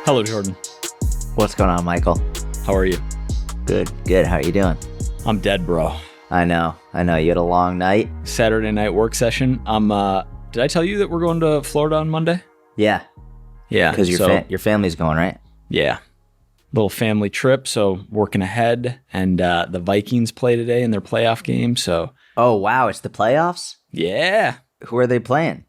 Hello, Jordan. What's going on, Michael? How are you? Good. How are you doing? I'm dead, bro. I know. You had a long night. Saturday night work session. Did I tell you that we're going to Florida on Monday? Yeah. Yeah. Because your family's going, right? Yeah. Little family trip, so working ahead. And the Vikings play today in their playoff game, so. Oh, wow. It's the playoffs? Yeah. Who are they playing?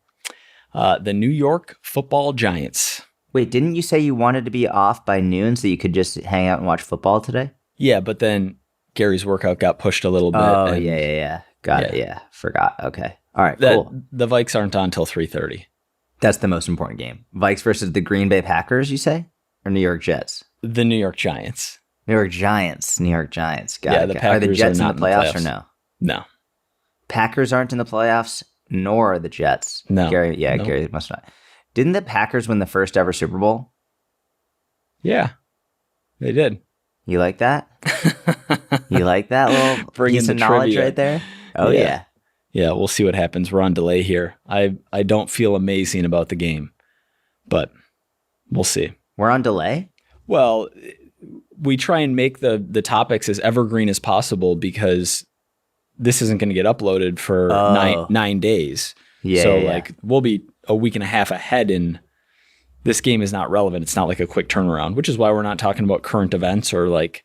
The New York Football Giants. Wait, didn't you say you wanted to be off by noon so you could just hang out and watch football today? Yeah, but then Gary's workout got pushed a little bit. Oh, yeah. Got it. Yeah. Forgot. Okay. All right, cool. The Vikes aren't on until 3:30. That's the most important game. Vikes versus the Green Bay Packers, you say? Or New York Jets? The New York Giants. New York Giants. Got it. The Packers are the Jets are in the playoffs or no? No. Packers aren't in the playoffs, nor are the Jets. No. Gary Nope. must not. Didn't the Packers win the first ever Super Bowl? Yeah, they did. You like that? You like that little piece of knowledge trivia right there? Oh, yeah. Yeah, we'll see what happens. We're on delay here. I don't feel amazing about the game, but we'll see. We're on delay? Well, we try and make the topics as evergreen as possible because this isn't going to get uploaded for 9 days. Yeah. So we'll be a week and a half ahead, and this game is not relevant. It's not like a quick turnaround, which is why we're not talking about current events or like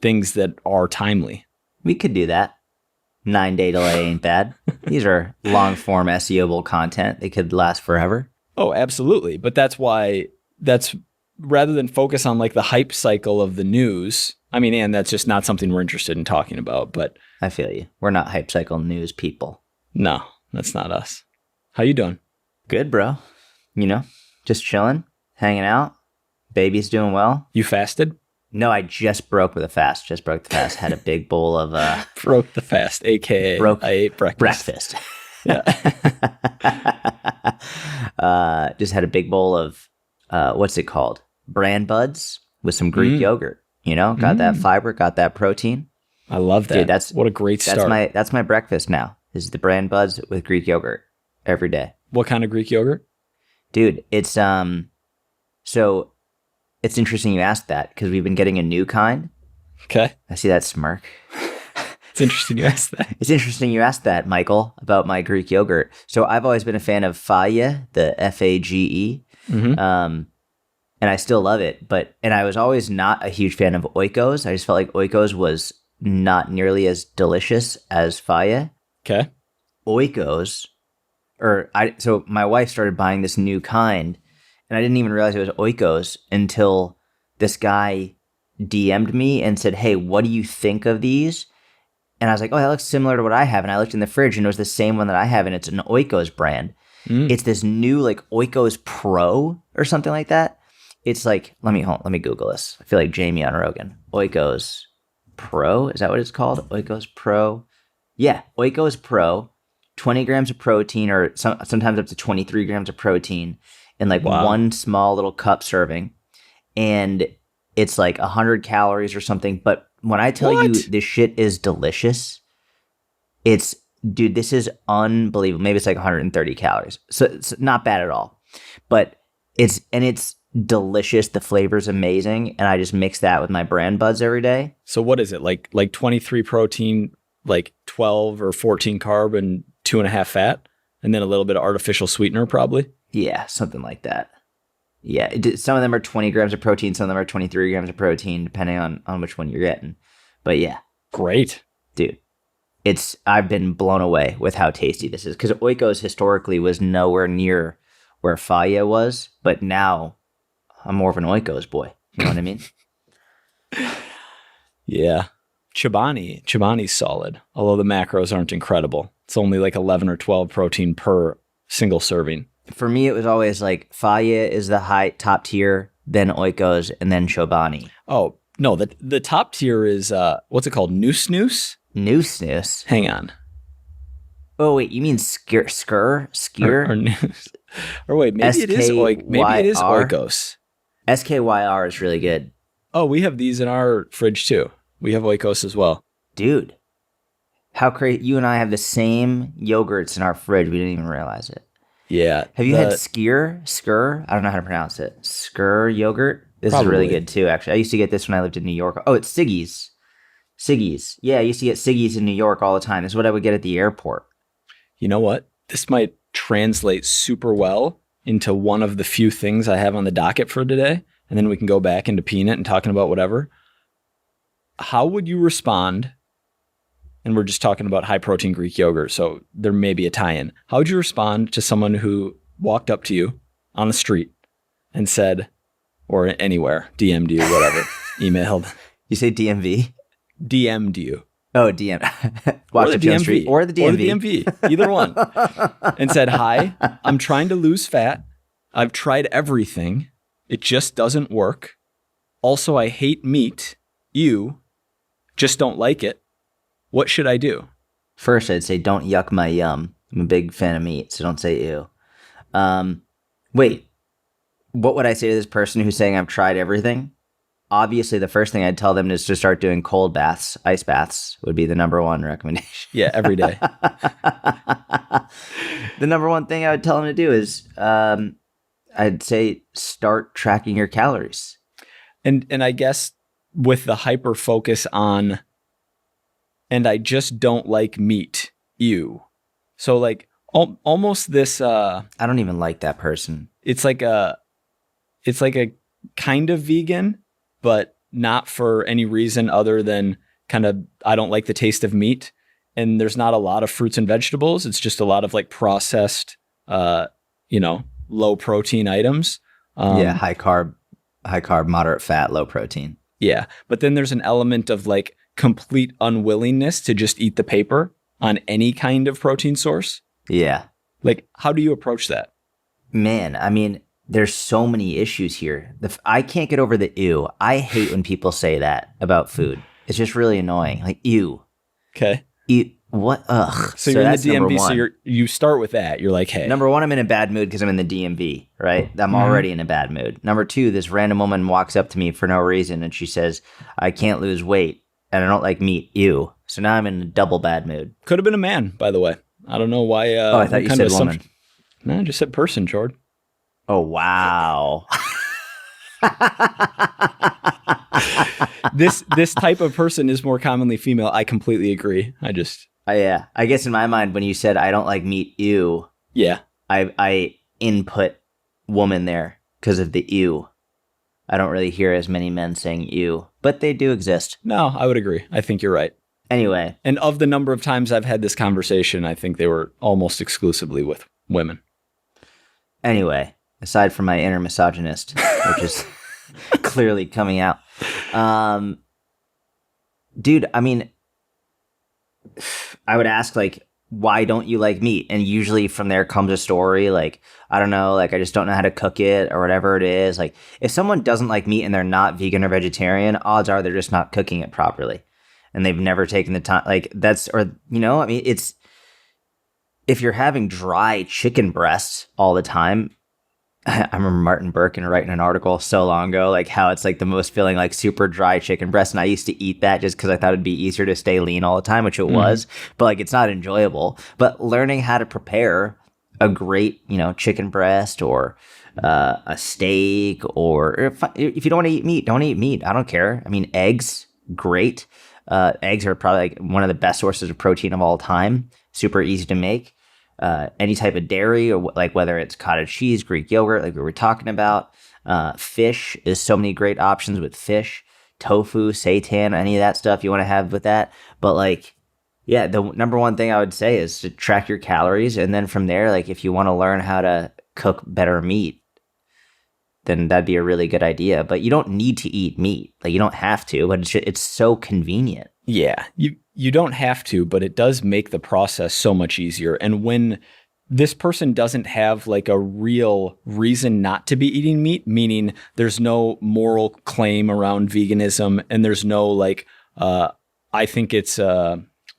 things that are timely. We could do that. 9-day delay ain't bad. These are long-form SEOable content. They could last forever. Oh, absolutely. But that's rather than focus on like the hype cycle of the news. I mean, and that's just not something we're interested in talking about, but I feel you. We're not hype cycle news people. No, that's not us. How you doing? Good, bro. Just chilling, hanging out. Baby's doing well. You fasted? No, I just broke the fast. Had a big bowl of broke the fast, aka I ate breakfast. Yeah. Just had a big bowl of what's it called? Bran buds with some Greek yogurt. Got that fiber, got that protein. I love that. Dude, what a great start. That's my breakfast now. Is the Bran buds with Greek yogurt every day. What kind of Greek yogurt? Dude, it's so it's interesting you asked that because we've been getting a new kind. Okay. I see that smirk. It's interesting you asked that. It's interesting you asked that, Michael, about my Greek yogurt. So I've always been a fan of Fage, the Fage. Mm-hmm. And I still love it. And I was always not a huge fan of Oikos. I just felt like Oikos was not nearly as delicious as Fage. Okay. Oikos, so my wife started buying this new kind, and I didn't even realize it was Oikos until this guy DM'd me and said, "Hey, what do you think of these?" And I was like, "Oh, that looks similar to what I have." And I looked in the fridge, and it was the same one that I have, and it's an Oikos brand. It's this new Oikos Pro or something like that. It's like, let me Google this. I feel like Jamie on Rogan. Oikos Pro, is that what it's called? Oikos Pro. Yeah, Oikos Pro. 20 grams of protein, or sometimes up to 23 grams of protein in one small little cup serving. And it's 100 calories or something. But when I tell you this shit is delicious, dude, this is unbelievable. Maybe it's 130 calories. So it's not bad at all. But it's delicious. The flavor's amazing. And I just mix that with my Bran buds every day. So what is it? Like 23 protein, 12 or 14 carb, and 2.5 fat, and then a little bit of artificial sweetener, probably. Yeah, something like that. Yeah, some of them are 20 grams of protein, some of them are 23 grams of protein, depending on which one you're getting. But yeah, great, dude. I've been blown away with how tasty this is, because Oikos historically was nowhere near where Fage was, but now I'm more of an Oikos boy. You know what I mean? Yeah. Chobani's solid, although the macros aren't incredible. It's only 11 or 12 protein per single serving. For me, it was always Fage is the top tier, then Oikos, and then Chobani. Oh, no, the top tier is, what's it called? Noose Noose? Noose Noose? Hang on. Oh, wait, you mean Skier? Or Noose. Or wait, maybe it is Oikos. SKYR is really good. Oh, we have these in our fridge too. We have Oikos as well. Dude, how crazy. You and I have the same yogurts in our fridge. We didn't even realize it. Yeah. Have you had Skyr? I don't know how to pronounce it. Skyr yogurt? This is really good too, actually. I used to get this when I lived in New York. Oh, it's Siggy's. Siggy's. Yeah, I used to get Siggy's in New York all the time. This is what I would get at the airport. You know what? This might translate super well into one of the few things I have on the docket for today. And then we can go back into peanut and talking about whatever. How would you respond? And we're just talking about high protein Greek yogurt, so there may be a tie-in. How would you respond to someone who walked up to you on the street and said, or anywhere, DM'd you, whatever, emailed. You say DMV? DM'd you. Oh, DM. Or the DMV. Or the DMV. Or the DMV. Either one. And said, hi, I'm trying to lose fat. I've tried everything. It just doesn't work. Also, I hate meat. You just don't like it. What should I do? First, I'd say don't yuck my yum. I'm a big fan of meat, so don't say ew. Wait. What would I say to this person who's saying I've tried everything? Obviously, the first thing I'd tell them is to start doing cold baths. Ice baths would be the number one recommendation. Yeah, every day. The number one thing I would tell them to do is I'd say start tracking your calories. And I guess with the hyper focus on, and I just don't like meat, ew. So like almost this. I don't even like that person. It's like a kind of vegan, but not for any reason other than kind of, I don't like the taste of meat. And there's not a lot of fruits and vegetables. It's just a lot of like processed, low protein items. High carb, moderate fat, low protein. Yeah. But then there's an element of like complete unwillingness to just eat the paper on any kind of protein source. Yeah. Like, how do you approach that? Man, I mean, there's so many issues here. I can't get over the ew. I hate when people say that about food. It's just really annoying. Like, ew. Okay. Ew. What? Ugh. So you're in the DMV, so you start with that. You're like, hey. Number one, I'm in a bad mood because I'm in the DMV, right? I'm already in a bad mood. Number two, this random woman walks up to me for no reason and she says, I can't lose weight and I don't like meat. Ew. So now I'm in a double bad mood. Could have been a man, by the way. I don't know why. I thought you said woman. No, I just said person, Jord. Oh, wow. This type of person is more commonly female. I completely agree. Yeah. I guess in my mind, when you said I don't like meat, ew. Yeah. I input woman there because of the ew. I don't really hear as many men saying ew, but they do exist. No, I would agree. I think you're right. Anyway. And of the number of times I've had this conversation, I think they were almost exclusively with women. Anyway, aside from my inner misogynist, which is clearly coming out. Dude, I mean, I would ask, like, why don't you like meat? And usually from there comes a story, like, I don't know, like, I just don't know how to cook it or whatever it is. Like, if someone doesn't like meat and they're not vegan or vegetarian, odds are they're just not cooking it properly. And they've never taken the time, like, I mean, it's, if you're having dry chicken breasts all the time, I remember Martin Birkin writing an article so long ago, like how it's like the most filling, like super dry chicken breast. And I used to eat that just because I thought it'd be easier to stay lean all the time, which it was, but like, it's not enjoyable. But learning how to prepare a great, chicken breast or a steak, or if you don't want to eat meat, don't eat meat. I don't care. I mean, eggs, great. Eggs are probably like one of the best sources of protein of all time. Super easy to make. Any type of dairy, or like whether it's cottage cheese, Greek yogurt, like we were talking about. Fish is so many great options with fish. Tofu, seitan, any of that stuff you want to have with that. But like, yeah, the number one thing I would say is to track your calories. And then from there, like if you want to learn how to cook better meat, then that'd be a really good idea. But you don't need to eat meat. Like you don't have to, but it's so convenient. Yeah, you don't have to, but it does make the process so much easier. And when this person doesn't have like a real reason not to be eating meat, meaning there's no moral claim around veganism and there's no like, I think it's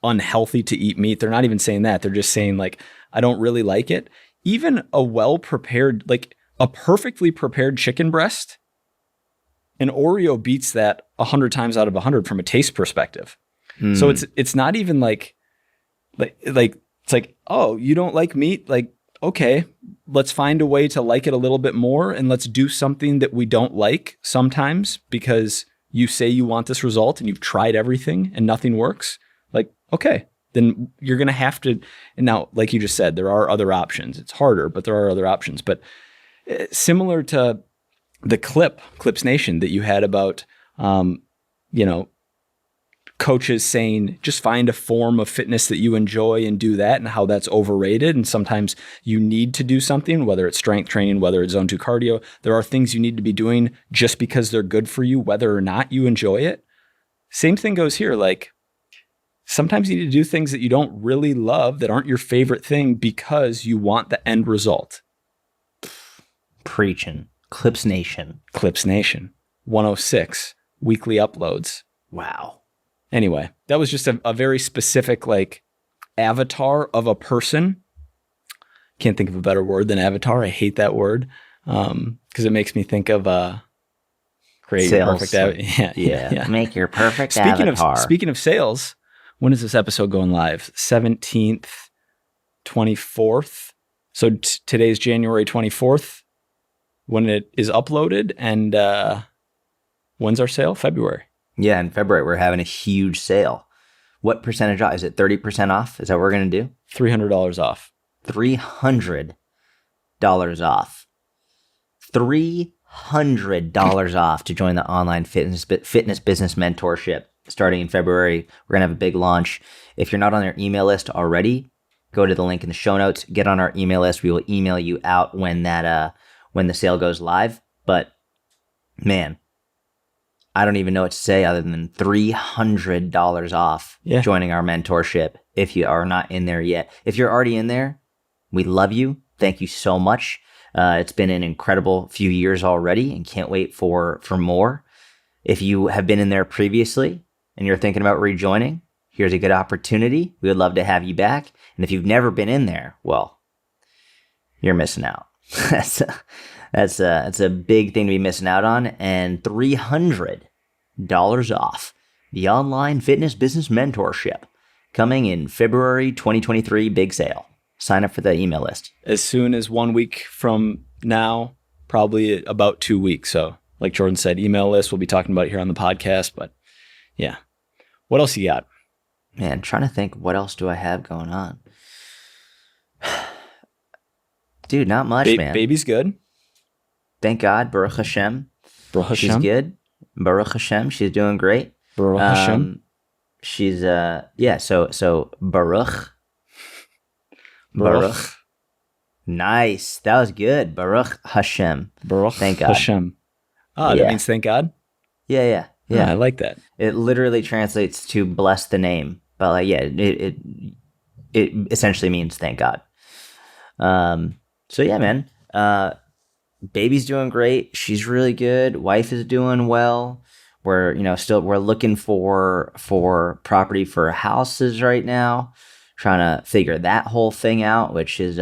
unhealthy to eat meat. They're not even saying that. They're just saying like, I don't really like it. Even a well-prepared, like a perfectly prepared chicken breast, an Oreo beats that 100 times out of 100 from a taste perspective. So it's not even like it's like, oh, you don't like meat? Like, okay, let's find a way to like it a little bit more, and let's do something that we don't like sometimes because you say you want this result and you've tried everything and nothing works. Like, okay, then you're going to have to. And now, like you just said, there are other options. It's harder, but there are other options. But similar to the Clips Nation that you had about, coaches saying just find a form of fitness that you enjoy and do that, and how that's overrated. And sometimes you need to do something, whether it's strength training, whether it's zone 2 cardio. There are things you need to be doing just because they're good for you, whether or not you enjoy it. Same thing goes here. Like, sometimes you need to do things that you don't really love, that aren't your favorite thing, because you want the end result. Preaching. Clips Nation. 106 weekly uploads. Wow. Anyway, that was just a very specific like avatar of a person. Can't think of a better word than avatar. I hate that word because it makes me think of create your perfect avatar. Yeah. Make your perfect avatar. Speaking of sales, when is this episode going live? 17th, 24th. So today's January 24th when it is uploaded. And when's our sale? February. Yeah, in February, we're having a huge sale. What percentage off? Is it 30% off? Is that what we're going to do? $300 off. $300 off. $300 off to join the online fitness business mentorship starting in February. We're going to have a big launch. If you're not on our email list already, go to the link in the show notes. Get on our email list. We will email you out when the sale goes live. But man, I don't even know what to say other than $300 off joining our mentorship if you are not in there yet. If you're already in there, we love you. Thank you so much. It's been an incredible few years already and can't wait for more. If you have been in there previously and you're thinking about rejoining, here's a good opportunity. We would love to have you back. And if you've never been in there, well, you're missing out. That's a big thing to be missing out on. And $300 off the online fitness business mentorship coming in February 2023, big sale. Sign up for the email list. As soon as 1 week from now, probably about 2 weeks. So like Jordan said, email list, we'll be talking about it here on the podcast, but yeah. What else you got? Man, trying to think, what else do I have going on? Dude, not much, man. Baby's good. Thank God. Baruch Hashem. Baruch Hashem. She's good. Baruch Hashem. She's doing great. Baruch Hashem. She's, so Baruch. Baruch. Nice. That was good. Baruch Hashem. Baruch Thank God. Hashem. Oh, that means thank God? Yeah. I like that. It literally translates to bless the name. But like, yeah, it essentially means thank God. So yeah, man. Baby's doing great. She's really good. Wife is doing well. We're, we're looking for property for houses right now. Trying to figure that whole thing out, which is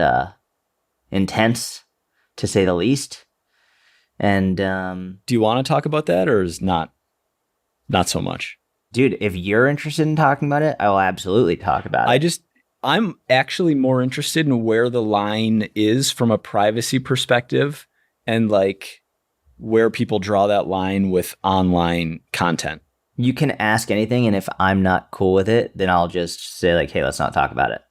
intense to say the least. And do you want to talk about that, or is not so much? Dude, if you're interested in talking about it, I will absolutely talk about it. I'm actually more interested in where the line is from a privacy perspective, and like where people draw that line with online content. You can ask anything, and if I'm not cool with it, then I'll just say like, hey, let's not talk about it.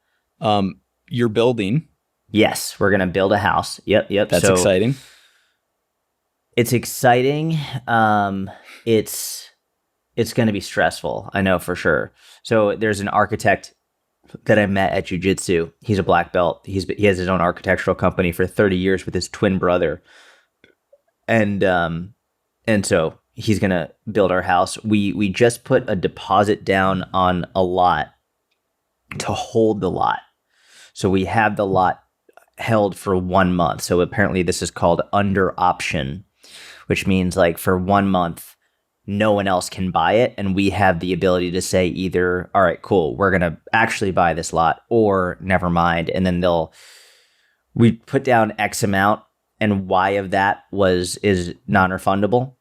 You're building. Yes, we're going to build a house. Yep. That's exciting. It's exciting. It's going to be stressful. I know for sure. So there's an architect that I met at jiu-jitsu. He's a black belt. He has his own architectural company for 30 years with his twin brother. And so he's going to build our house. We just put a deposit down on a lot to hold the lot. So we have the lot held for 1 month. So apparently this is called under option, which means like for 1 month, no one else can buy it. And we have the ability to say either, all right, cool, we're going to actually buy this lot, or never mind. And then we put down X amount, and Y of that is non-refundable.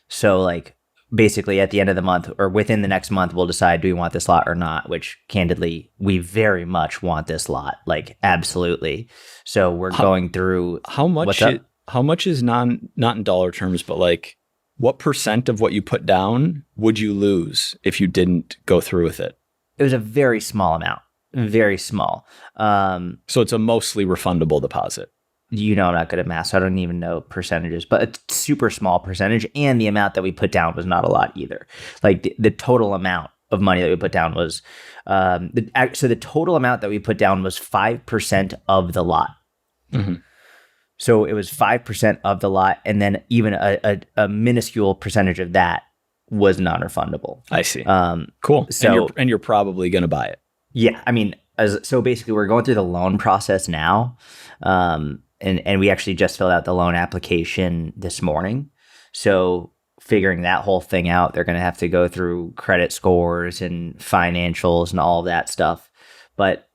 So like basically at the end of the month or within the next month, we'll decide, do we want this lot or not? Which candidly, we very much want this lot, like absolutely. So we're going through how much is not in dollar terms, but like what % of what you put down would you lose if you didn't go through with it? It was a very small amount, very small. So it's a mostly refundable deposit. I'm not good at math, so I don't even know percentages, but a super small percentage. And the amount that we put down was not a lot either. Like the total amount of money that we put down was, so the total amount that we put down was 5% of the lot. Mm-hmm. So it was 5% of the lot. And then even a minuscule percentage of that was non-refundable. I see. Cool. So, and you're probably going to buy it. Yeah. I mean, so basically we're going through the loan process now. And we actually just filled out the loan application this morning. So figuring that whole thing out, they're going to have to go through credit scores and financials and all of that stuff. But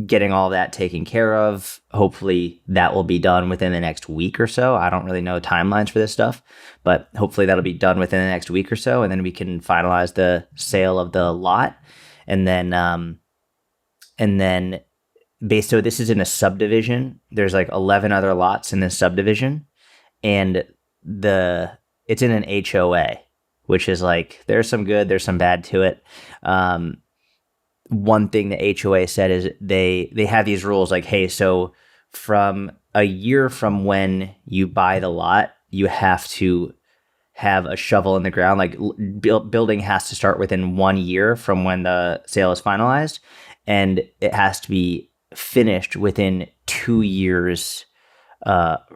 getting all that taken care of, hopefully that will be done within the next week or so. I don't really know timelines for this stuff, but hopefully that'll be done within the next week or so. And then we can finalize the sale of the lot. And then so this is in a subdivision. There's like 11 other lots in this subdivision, and it's in an HOA, which is like, there's some good, there's some bad to it. One thing the HOA said is they have these rules like, hey, so from a year from when you buy the lot, you have to have a shovel in the ground. Like building has to start within 1 year from when the sale is finalized, and it has to be finished within 2 years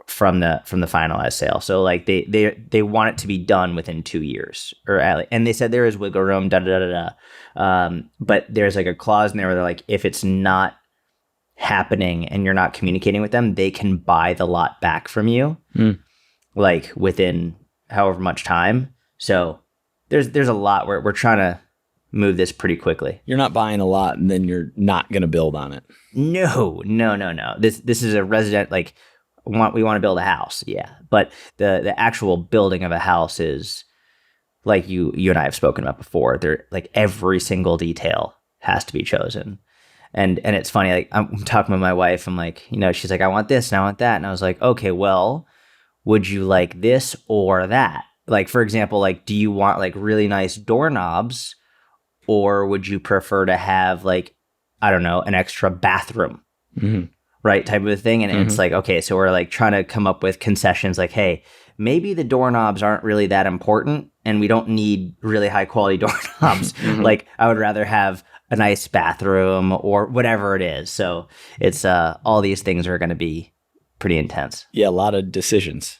from the finalized sale. So like they want it to be done within 2 years, and they said there is wiggle room, but there's like a clause in there where they're like, if it's not happening and you're not communicating with them, they can buy the lot back from you, like within however much time. So there's a lot where we're trying to move this pretty quickly. You're not buying a lot and then you're not going to build on it. No. This is a resident, like we want to build a house. Yeah. But the actual building of a house is like you and I have spoken about before. There, like every single detail has to be chosen. And it's funny, like I'm talking with my wife. I'm like, she's like, I want this and I want that. And I was like, okay, well, would you like this or that? Like, for example, like, do you want like really nice doorknobs, or would you prefer to have like, I don't know, an extra bathroom, right? Type of a thing. And it's like, okay, so we're like trying to come up with concessions like, hey, maybe the doorknobs aren't really that important and we don't need really high quality doorknobs. Like I would rather have a nice bathroom or whatever it is. So it's all these things are going to be pretty intense. Yeah, a lot of decisions.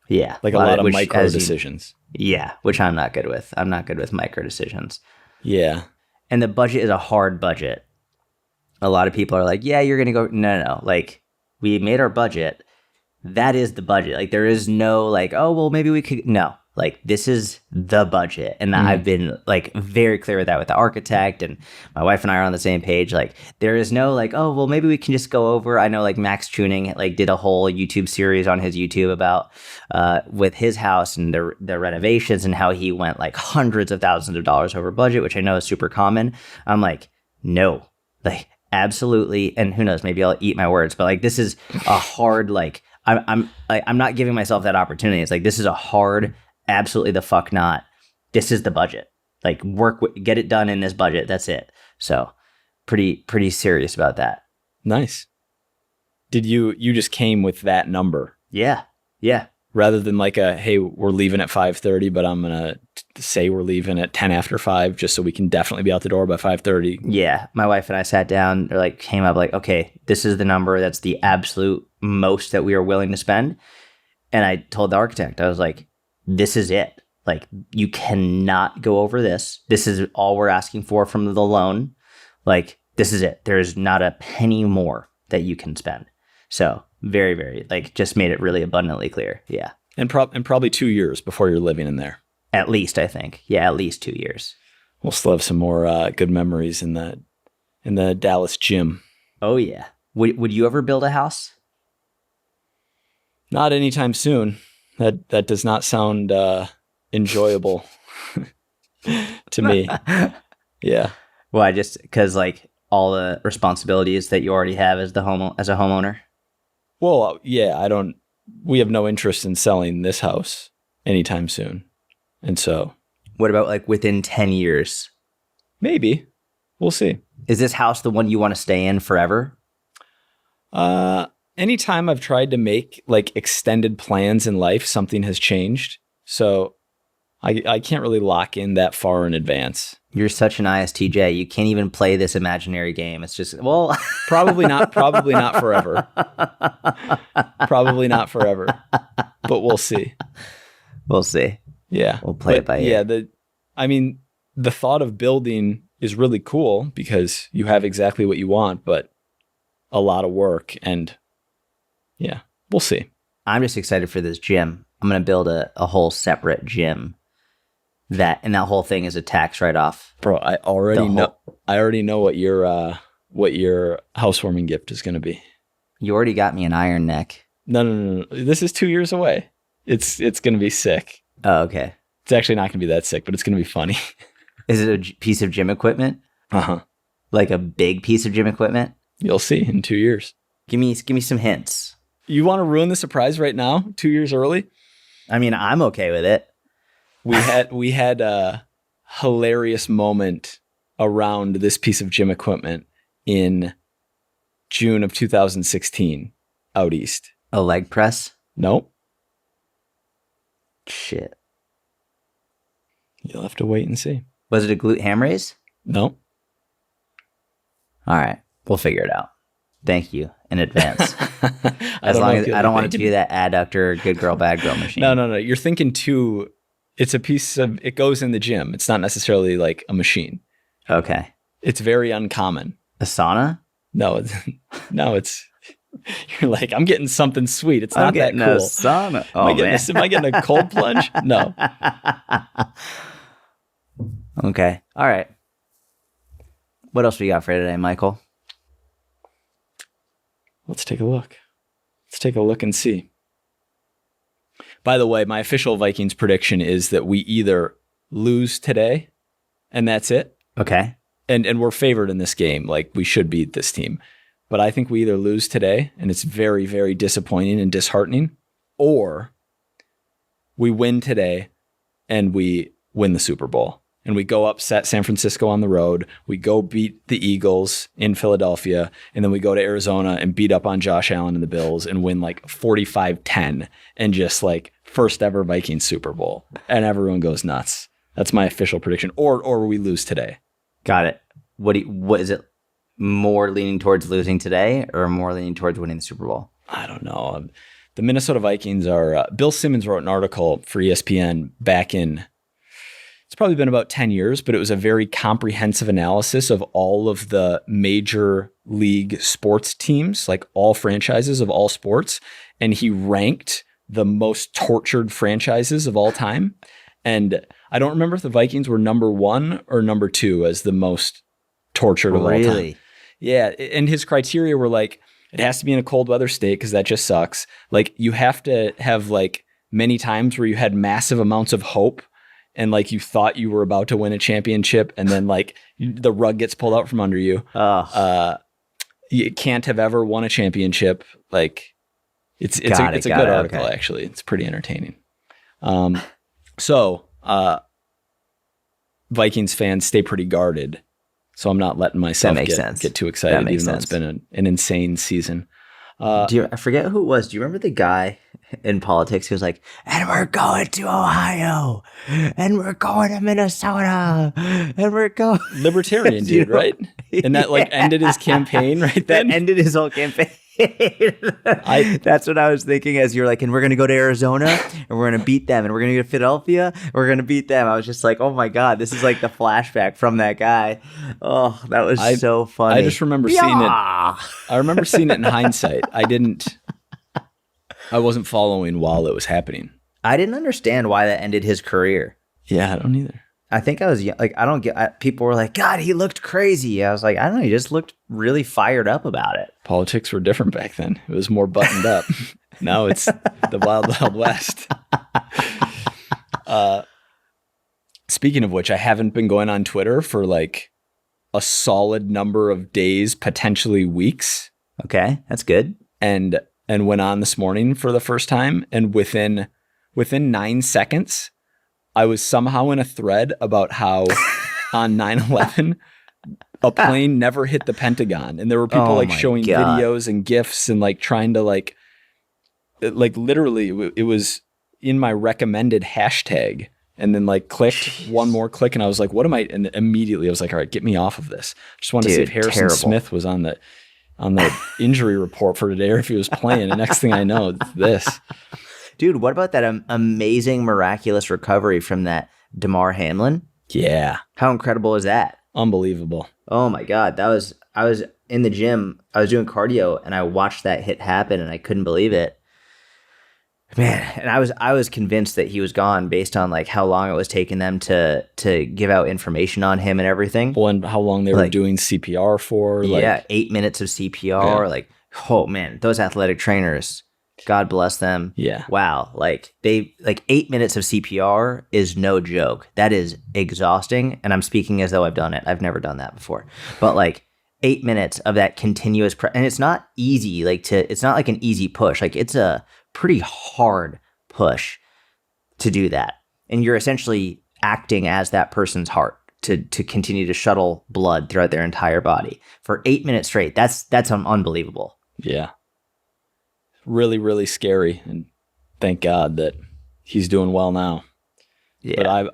Yeah. Like a lot of micro decisions. Yeah, which I'm not good with. I'm not good with micro decisions. Yeah. And the budget is a hard budget. A lot of people are like, yeah, you're going to go. No. Like, we made our budget. That is the budget. Like, there is no like, oh, well, maybe we could. No. Like, this is the budget. And I've been like very clear with that with the architect, and my wife and I are on the same page. Like, there is no like, oh, well, maybe we can just go over. I know like Max Tuning like did a whole YouTube series on his YouTube about with his house and the renovations and how he went like hundreds of thousands of dollars over budget, which I know is super common. I'm like, no, like absolutely. And who knows, maybe I'll eat my words, but like, this is a hard, like, I'm not giving myself that opportunity. It's like, this is a hard, absolutely the fuck not. This is the budget. Like get it done in this budget. That's it. So pretty serious about that. Nice. Did you just came with that number? Yeah. Rather than like hey, we're leaving at 5:30, but I'm going to say we're leaving at 10 after 5 just so we can definitely be out the door by 5:30. Yeah. My wife and I sat down, or like came up like, okay, this is the number. That's the absolute most that we are willing to spend. And I told the architect, I was like, this is it. Like, you cannot go over this. This is all we're asking for from the loan. Like, this is it. There is not a penny more that you can spend. So very, very, like, just made it really abundantly clear. Yeah. And probably 2 years before you're living in there. At least, I think. Yeah, at least 2 years. We'll still have some more good memories in the Dallas gym. Oh, yeah. Would you ever build a house? Not anytime soon. That does not sound enjoyable. to me. Yeah. Well, because like all the responsibilities that you already have as a homeowner. Well, yeah, we have no interest in selling this house anytime soon. And so. What about like within 10 years? Maybe. We'll see. Is this house the one you want to stay in forever? Anytime I've tried to make like extended plans in life, something has changed. So I can't really lock in that far in advance. You're such an ISTJ. You can't even play this imaginary game. It's just, well, probably not forever. Probably not forever. But we'll see. We'll see. Yeah. We'll play it by ear. Yeah, the thought of building is really cool because you have exactly what you want, but a lot of work, and yeah, we'll see. I'm just excited for this gym. I'm going to build a whole separate gym. That whole thing is a tax write-off. Bro, I already know what your housewarming gift is going to be. You already got me an iron neck. No. This is 2 years away. It's going to be sick. Oh, okay. It's actually not going to be that sick, but it's going to be funny. Is it a piece of gym equipment? Uh-huh. Like a big piece of gym equipment? You'll see in 2 years. Give me some hints. You want to ruin the surprise right now, 2 years early? I mean, I'm okay with it. We had a hilarious moment around this piece of gym equipment in June of 2016 out east. A leg press? Nope. Shit. You'll have to wait and see. Was it a glute ham raise? Nope. All right. We'll figure it out. Thank you in advance. As long as I don't want it to be that adductor good girl, bad girl machine. No. You're thinking too. It's a piece of, it goes in the gym. It's not necessarily like a machine. Okay. It's very uncommon. A sauna? No, it's, you're like, I'm getting something sweet. It's not that cool. A sauna. Oh, am I getting a cold plunge? No. Okay. All right. What else we got for today, Michael? Let's take a look. Let's take a look and see. By the way, my official Vikings prediction is that we either lose today and that's it. Okay. And we're favored in this game. Like, we should beat this team. But I think we either lose today, and it's very, very disappointing and disheartening, or we win today and we win the Super Bowl. And we go upset San Francisco on the road. We go beat the Eagles in Philadelphia. And then we go to Arizona and beat up on Josh Allen and the Bills and win like 45-10 and just like first ever Vikings Super Bowl. And everyone goes nuts. That's my official prediction. Or we lose today. Got it. What is it? More leaning towards losing today or more leaning towards winning the Super Bowl? I don't know. The Minnesota Vikings are, Bill Simmons wrote an article for ESPN back in, it's probably been about 10 years, but it was a very comprehensive analysis of all of the major league sports teams, like all franchises of all sports. And he ranked the most tortured franchises of all time. And I don't remember if the Vikings were number 1 or number 2 as the most tortured of all time. Yeah. And his criteria were like, it has to be in a cold weather state because that just sucks. Like, you have to have like many times where you had massive amounts of hope and like you thought you were about to win a championship and then like the rug gets pulled out from under you. You can't have ever won a championship. Like, it's a good article, okay. Actually. It's pretty entertaining. So Vikings fans, stay pretty guarded. So I'm not letting myself get too excited, even though it's been an insane season. I forget who it was. Do you remember the guy in politics who was like, and we're going to Ohio, and we're going to Minnesota, and we're going... Libertarian dude, right? And that like ended his campaign right then? That ended his whole campaign. That's what I was thinking as you're like, and we're going to go to Arizona and we're going to beat them, and we're going to go to Philadelphia, we're going to beat them. I was just like, oh my God, this is like the flashback from that guy. Oh, that was so funny. I just remember seeing it. I remember seeing it in hindsight. I wasn't following while it was happening. I didn't understand why that ended his career. Yeah, I don't either. I think I was like, I don't get, people were like, God, he looked crazy. I was like, I don't know. He just looked really fired up about it. Politics were different back then. It was more buttoned up. Now it's the wild, wild west. Speaking of which, I haven't been going on Twitter for like a solid number of days, potentially weeks. Okay, that's good. And went on this morning for the first time. And within 9 seconds, I was somehow in a thread about how on 9/11, a plane never hit the Pentagon. And there were people like showing videos and GIFs and like trying to like literally it was in my recommended hashtag. And then like clicked one more click and I was like, what am I? And immediately I was like, all right, get me off of this. Just wanted to see if Harrison Smith was on the injury report for today or if he was playing. The next thing I know, it's this. Dude, what about that amazing, miraculous recovery from that Damar Hamlin? Yeah. How incredible is that? Unbelievable. Oh my God. I was in the gym, I was doing cardio and I watched that hit happen and I couldn't believe it. Man, and I was convinced that he was gone based on like how long it was taking them to give out information on him and everything. Well, and how long they were doing CPR for. Yeah, 8 minutes of CPR. Yeah. Like, oh man, those athletic trainers, God bless them. Yeah. Wow. Like 8 minutes of CPR is no joke. That is exhausting. And I'm speaking as though I've done it. I've never done that before. But like 8 minutes of that continuous and it's not easy. It's not like an easy push. Like it's a pretty hard push to do that. And you're essentially acting as that person's heart to continue to shuttle blood throughout their entire body for 8 minutes straight. That's unbelievable. Yeah. Really, really scary. And thank God that he's doing well now. Yeah.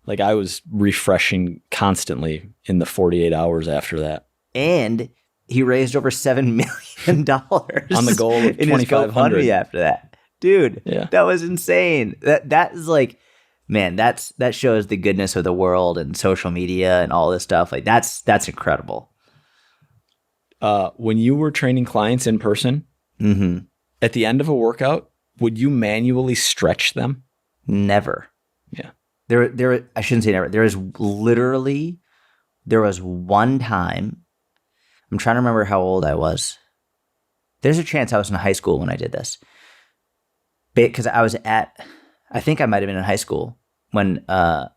But I was refreshing constantly in the 48 hours after that. And he raised over $7 million on the goal of 2,500 after that. Dude, yeah. That was insane. That is like, man, that shows the goodness of the world and social media and all this stuff. Like that's incredible. When you were training clients in person, at the end of a workout, would you manually stretch them? Never. Yeah. There. I shouldn't say never. There was one time. I'm trying to remember how old I was. There's a chance I was in high school when I did this. Because I think I might have been in high school when an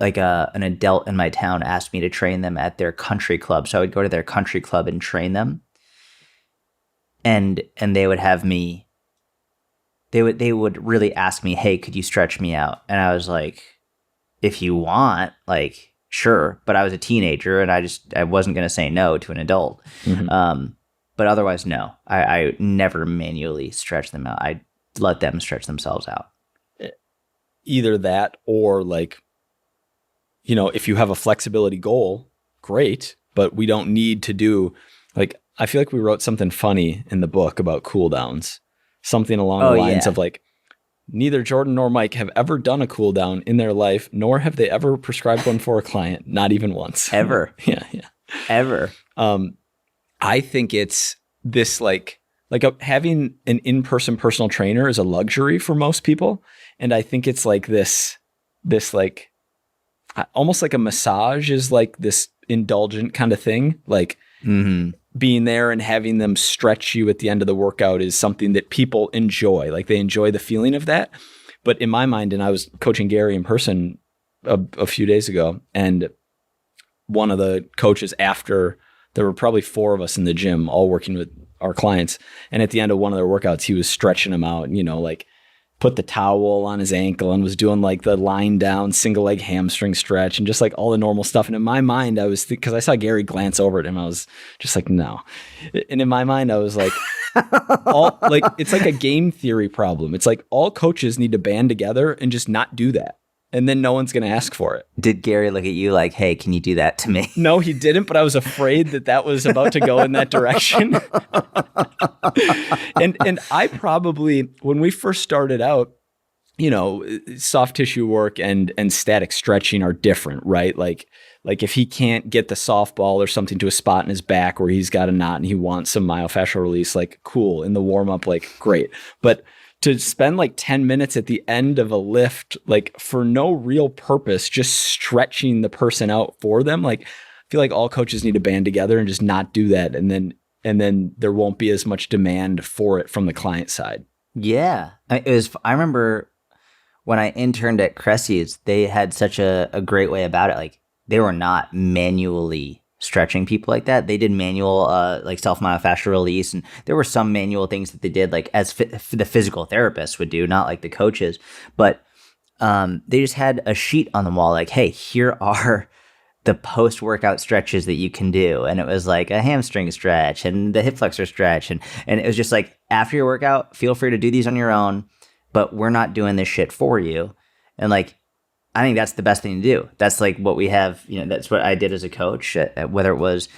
adult in my town asked me to train them at their country club. So I would go to their country club and train them. And they would have me, they would really ask me, hey, could you stretch me out? And I was like, if you want, like, sure, but I was a teenager and I wasn't going to say no to an adult. But otherwise, no, I never manually stretch them out. I let them stretch themselves out. Either that or like, if you have a flexibility goal, great, but we don't need to do like, I feel like we wrote something funny in the book about cool downs, something along the lines of like, neither Jordan nor Mike have ever done a cool down in their life, nor have they ever prescribed one for a client, not even once. Ever. Yeah. Ever. I think it's this having an in-person personal trainer is a luxury for most people. And I think it's like this like almost like a massage is like this indulgent kind of thing. Like being there and having them stretch you at the end of the workout is something that people enjoy. Like they enjoy the feeling of that. But in my mind, and I was coaching Gary in person a few days ago, and one of the coaches after, there were probably 4 of us in the gym all working with our clients. And at the end of one of their workouts, he was stretching them out, like put the towel on his ankle and was doing like the lying down single leg hamstring stretch and just like all the normal stuff. And in my mind, I was, because I saw Gary glance over at him, I was just like, no. And in my mind, I was like, it's like a game theory problem. It's like all coaches need to band together and just not do that. And then no one's going to ask for it. Did Gary look at you like, hey, can you do that to me? No, he didn't, but I was afraid that was about to go in that direction. and I probably, when we first started out, soft tissue work and static stretching are different, right? Like if he can't get the softball or something to a spot in his back where he's got a knot and he wants some myofascial release, like cool, in the warm up, like great. But to spend like 10 minutes at the end of a lift, like for no real purpose, just stretching the person out for them. Like I feel like all coaches need to band together and just not do that. And then there won't be as much demand for it from the client side. Yeah. I remember when I interned at Cressy's, they had such a great way about it. Like they were not manually stretching people like that. They did manual like self-myofascial release, and there were some manual things that they did like as the physical therapists would do, not like the coaches. But they just had a sheet on the wall like, hey, here are the post-workout stretches that you can do. And it was like a hamstring stretch and the hip flexor stretch. And it was just like, after your workout, feel free to do these on your own, but we're not doing this shit for you. And like, I think that's the best thing to do. That's like what we have, that's what I did as a coach, whether it was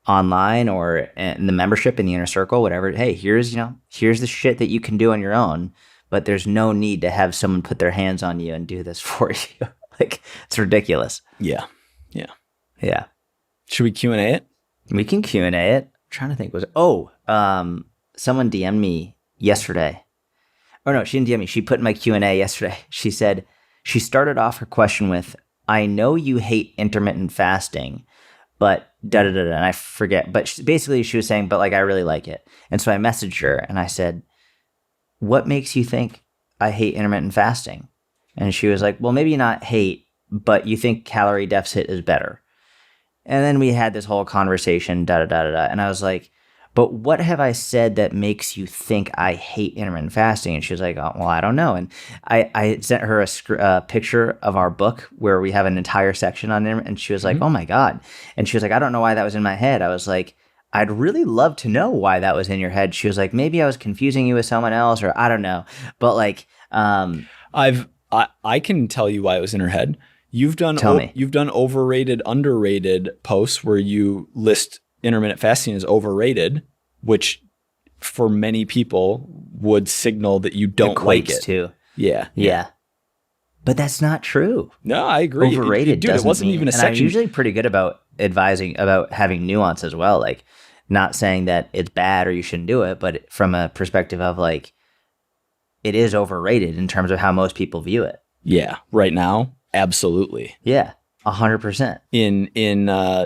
online or in the membership in the inner circle, whatever. Hey, here's the shit that you can do on your own, but there's no need to have someone put their hands on you and do this for you. Like, it's ridiculous. Yeah. Should we Q&A it? We can Q&A it. I'm trying to think. Someone DM'd me yesterday. Oh no, she didn't DM me. She put in my Q&A yesterday. She said, she started off her question with, I know you hate intermittent fasting, but da-da-da-da, and I forget. But basically she was saying, but like, I really like it. And so I messaged her and I said, what makes you think I hate intermittent fasting? And she was like, well, maybe not hate, but you think calorie deficit is better. And then we had this whole conversation, da-da-da-da-da. And I was like, but what have I said that makes you think I hate intermittent fasting? And she was like, oh, well, I don't know. And I sent her a picture of our book where we have an entire section on it. And she was like, oh my God. And she was like, I don't know why that was in my head. I was like, I'd really love to know why that was in your head. She was like, maybe I was confusing you with someone else, or I don't know. But like, I can tell you why it was in her head. You've done overrated, underrated posts where you list intermittent fasting as overrated, which for many people would signal that you don't like it. Too. Yeah. But that's not true. No, I agree. Overrated, dude. It wasn't even a section. And I'm usually pretty good about advising about having nuance as well. Like, not saying that it's bad or you shouldn't do it, but from a perspective of like, it is overrated in terms of how most people view it. Yeah. Right now. Absolutely. Yeah, 100%. In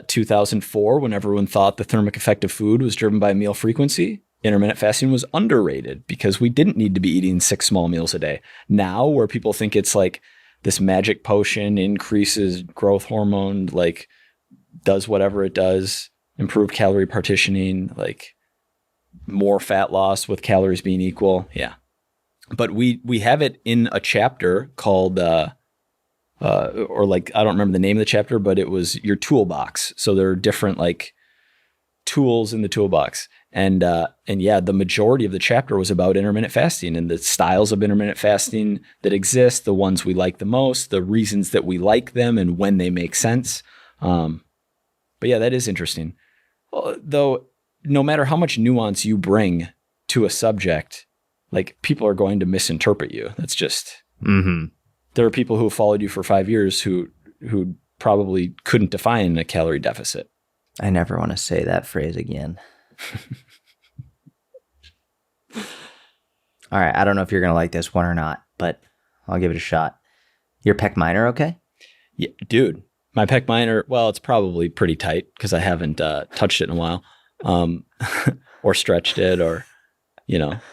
2004, when everyone thought the thermic effect of food was driven by meal frequency, intermittent fasting was underrated because we didn't need to be eating 6 small meals a day. Now, where people think it's like this magic potion, increases growth hormone, like does whatever it does, improve calorie partitioning, like more fat loss with calories being equal. Yeah. But we have it in a chapter called or like, I don't remember the name of the chapter, but it was your toolbox. So there are different like tools in the toolbox. And yeah, the majority of the chapter was about intermittent fasting and the styles of intermittent fasting that exist, the ones we like the most, the reasons that we like them and when they make sense. But yeah, that is interesting. Though, no matter how much nuance you bring to a subject, like people are going to misinterpret you. That's just, there are people who have followed you for 5 years who probably couldn't define a calorie deficit. I never want to say that phrase again. All right. I don't know if you're going to like this one or not, but I'll give it a shot. Your pec minor okay? Yeah, dude. My pec minor, well, it's probably pretty tight because I haven't touched it in a while, or stretched it, or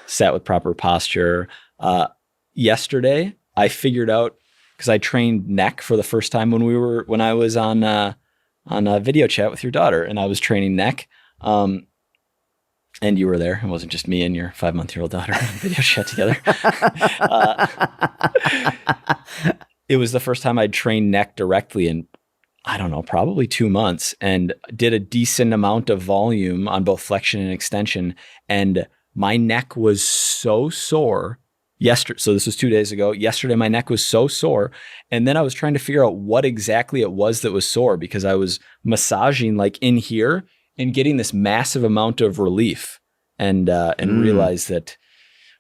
sat with proper posture. Yesterday, I figured out, because I trained neck for the first time when I was on a video chat with your daughter, and I was training neck. And you were there. It wasn't just me and your 5-month-old daughter on video chat together. It was the first time I'd trained neck directly in, I don't know, probably 2 months, and did a decent amount of volume on both flexion and extension. And my neck was so sore yesterday. So this was 2 days ago. Yesterday, my neck was so sore. And then I was trying to figure out what exactly it was that was sore, because I was massaging like in here and getting this massive amount of relief, and realized that it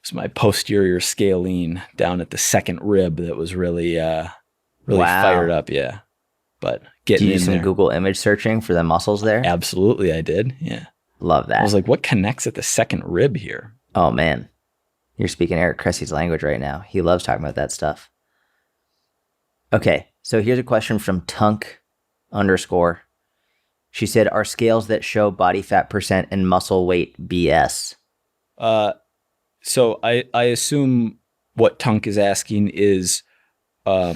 was my posterior scalene down at the second rib that was really fired up. Yeah. But getting in there. Google image searching for the muscles there? Absolutely. I did. Yeah. Love that. I was like, what connects at the second rib here? Oh man. You're speaking Eric Cressy's language right now. He loves talking about that stuff. Okay. So here's a question from Tunk_. She said, are scales that show body fat percent and muscle weight BS? So I assume what Tunk is asking is, are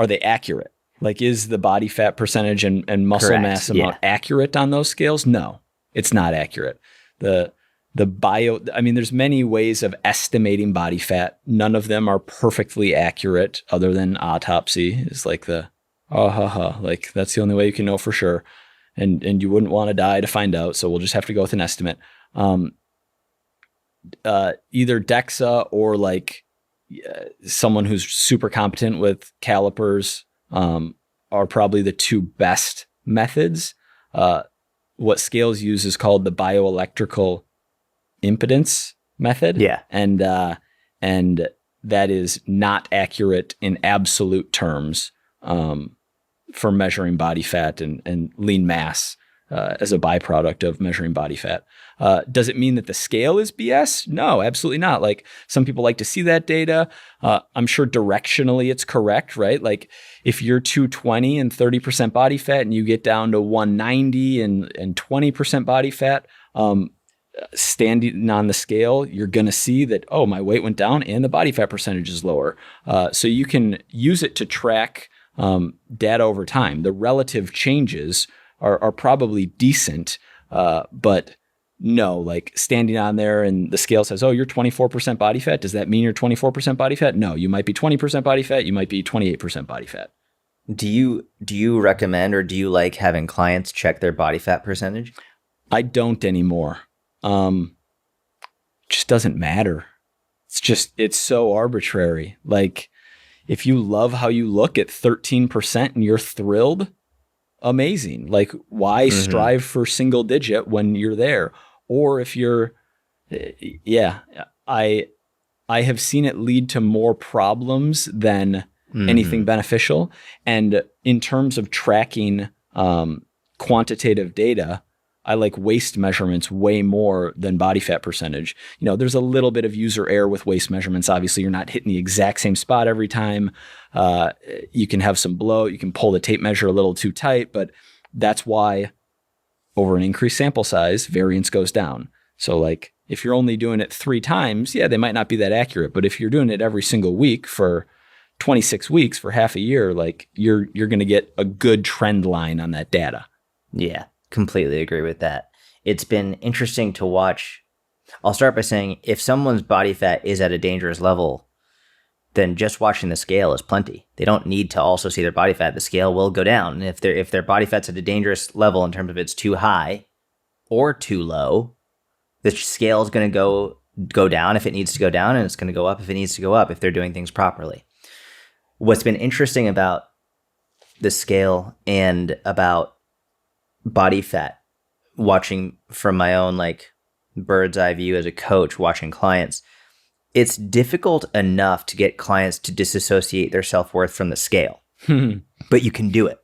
they accurate? Like, is the body fat percentage and muscle Correct. mass amount accurate on those scales? No, it's not accurate. There's many ways of estimating body fat. None of them are perfectly accurate, other than autopsy is like like that's the only way you can know for sure. And you wouldn't want to die to find out. So we'll just have to go with an estimate. Either DEXA or like someone who's super competent with calipers are probably the two best methods. What scales use is called the bioelectrical impedance method. Yeah. And that is not accurate in absolute terms for measuring body fat and lean mass as a byproduct of measuring body fat. Does it mean that the scale is BS? No, absolutely not. Like, some people like to see that data. I'm sure directionally it's correct, right? Like, if you're 220 and 30% body fat and you get down to 190 and 20% body fat, standing on the scale, you're going to see that, oh, my weight went down and the body fat percentage is lower. So you can use it to track data over time. The relative changes are probably decent, but no, like standing on there and the scale says, oh, you're 24% body fat. Does that mean you're 24% body fat? No, you might be 20% body fat. You might be 28% body fat. Do you recommend, or do you like having clients check their body fat percentage? I don't anymore. Just doesn't matter. It's so arbitrary. Like, if you love how you look at 13% and you're thrilled, amazing. Like, why strive for single digit when you're there? Or if you're, I have seen it lead to more problems than anything beneficial. And in terms of tracking quantitative data, I like waist measurements way more than body fat percentage. You know, there's a little bit of user error with waist measurements. Obviously, you're not hitting the exact same spot every time. You can have some bloat. You can pull the tape measure a little too tight, but that's why over an increased sample size, variance goes down. So like, if you're only doing it 3 times, they might not be that accurate. But if you're doing it every single week for 26 weeks for half a year, like you're going to get a good trend line on that data. Yeah. Completely agree with that. It's been interesting to watch. I'll start by saying, if someone's body fat is at a dangerous level, then just watching the scale is plenty. They don't need to also see their body fat. The scale will go down. And if their body fat's at a dangerous level in terms of it's too high or too low, the scale is going to go down if it needs to go down, and it's going to go up if it needs to go up if they're doing things properly. What's been interesting about the scale and about body fat, watching from my own like bird's eye view as a coach, watching clients, it's difficult enough to get clients to disassociate their self-worth from the scale, but you can do it.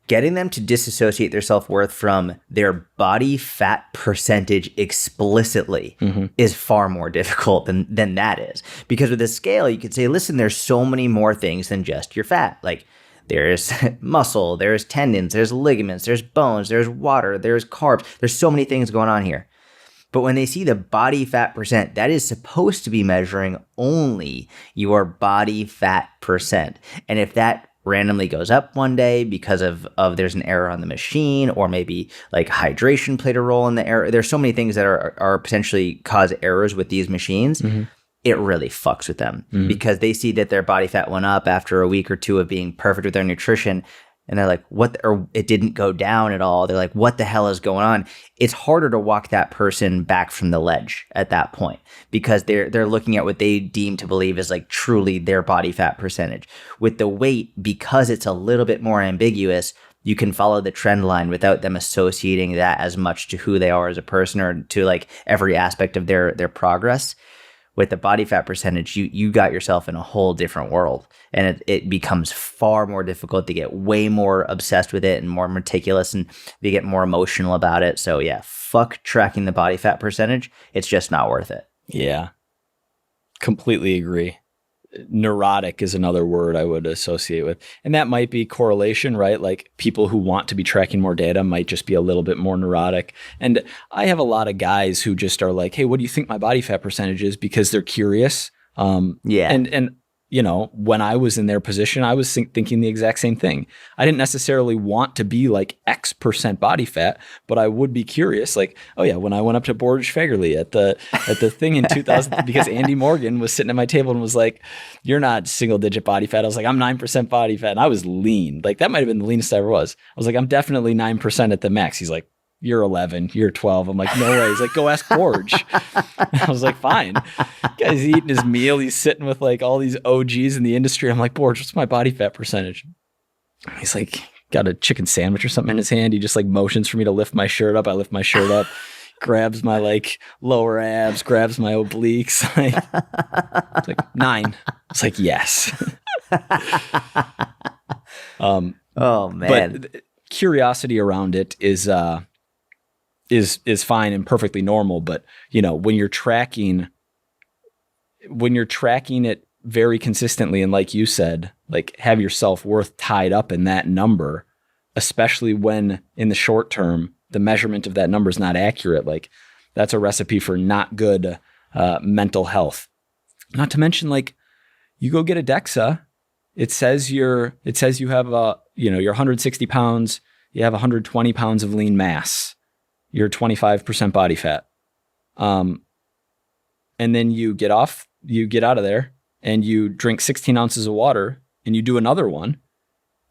Getting them to disassociate their self-worth from their body fat percentage explicitly is far more difficult than that is. Because with the scale, you could say, listen, there's so many more things than just your fat. Like, there's muscle, there's tendons, there's ligaments, there's bones, there's water, there's carbs. There's so many things going on here. But when they see the body fat percent, that is supposed to be measuring only your body fat percent. And if that randomly goes up one day because of there's an error on the machine, or maybe like hydration played a role in the error. There's so many things that are potentially cause errors with these machines. It really fucks with them because they see that their body fat went up after a week or two of being perfect with their nutrition. And they're like, or it didn't go down at all. They're like, what the hell is going on? It's harder to walk that person back from the ledge at that point because they're looking at what they deem to believe is like truly their body fat percentage. With the weight, because it's a little bit more ambiguous, you can follow the trend line without them associating that as much to who they are as a person or to like every aspect of their progress. With the body fat percentage, you got yourself in a whole different world, and it becomes far more difficult to get way more obsessed with it and more meticulous, and they get more emotional about it. So yeah, fuck tracking the body fat percentage. It's just not worth it. Yeah, completely agree. Neurotic is another word I would associate with. And that might be correlation, right? Like people who want to be tracking more data might just be a little bit more neurotic. And I have a lot of guys who just are like, hey, what do you think my body fat percentage is? Because they're curious. Yeah. And you know, when I was in their position, I was thinking the exact same thing. I didn't necessarily want to be like X% body fat, but I would be curious, like, oh yeah, when I went up to Borge Fagerly at the thing in 2000, because Andy Morgan was sitting at my table and was like, "You're not single digit body fat." I was like, "I'm 9% body fat," and I was lean. Like that might have been the leanest I ever was. I was like, "I'm definitely 9% at the max." He's like, "You're 11, you're 12. I'm like, "No way." He's like, "Go ask Borge." I was like, "Fine." Guy's eating his meal. He's sitting with like all these OGs in the industry. I'm like, "Borge, what's my body fat percentage?" He's like, got a chicken sandwich or something in his hand. He just like motions for me to lift my shirt up. I lift my shirt up, grabs my like lower abs, grabs my obliques. Like, it's like 9. It's like, yes. Oh man. But curiosity around it is fine and perfectly normal. But you know, when you're tracking it very consistently, and like you said, like have your self-worth tied up in that number, especially when in the short term the measurement of that number is not accurate, like that's a recipe for not good mental health. Not to mention, like, you go get a DEXA, it says you have you're 160 pounds, you have 120 pounds of lean mass, you're 25% body fat. And then you get out of there and you drink 16 ounces of water and you do another one.